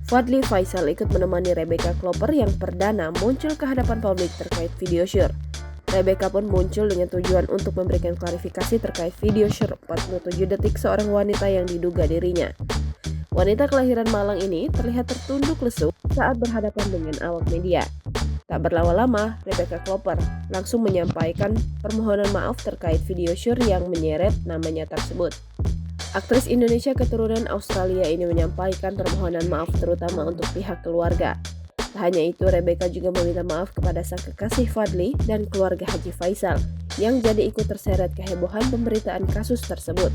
Fadly Faisal ikut menemani Rebecca Klopper yang perdana muncul ke hadapan publik terkait video syur. Rebecca pun muncul dengan tujuan untuk memberikan klarifikasi terkait video syur 47 detik seorang wanita yang diduga dirinya. Wanita kelahiran Malang ini terlihat tertunduk lesu saat berhadapan dengan awak media. Tak berlama-lama, Rebecca Klopper langsung menyampaikan permohonan maaf terkait video syur yang menyeret namanya tersebut. Aktris Indonesia keturunan Australia ini menyampaikan permohonan maaf terutama untuk pihak keluarga. Tak hanya itu, Rebecca juga meminta maaf kepada sang kekasih Fadly dan keluarga Haji Faisal yang jadi ikut terseret kehebohan pemberitaan kasus tersebut.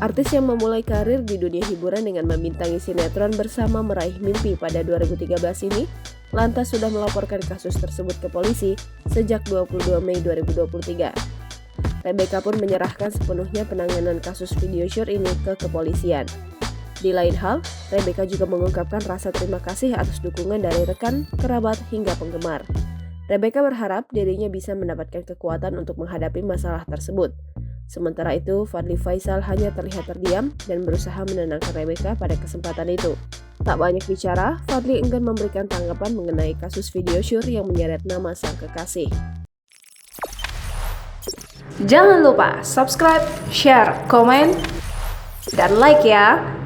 Artis yang memulai karir di dunia hiburan dengan membintangi sinetron bersama Meraih Mimpi pada 2013 ini lantas sudah melaporkan kasus tersebut ke polisi sejak 22 Mei 2023. Rebecca pun menyerahkan sepenuhnya penanganan kasus video syur ini ke kepolisian. Di lain hal, Rebecca juga mengungkapkan rasa terima kasih atas dukungan dari rekan, kerabat, hingga penggemar. Rebecca berharap dirinya bisa mendapatkan kekuatan untuk menghadapi masalah tersebut. Sementara itu, Fadly Faisal hanya terlihat terdiam dan berusaha menenangkan Rebecca pada kesempatan itu. Tak banyak bicara, Fadly enggan memberikan tanggapan mengenai kasus video syur yang menyeret nama sang kekasih. Jangan lupa subscribe, share, komen, dan like ya!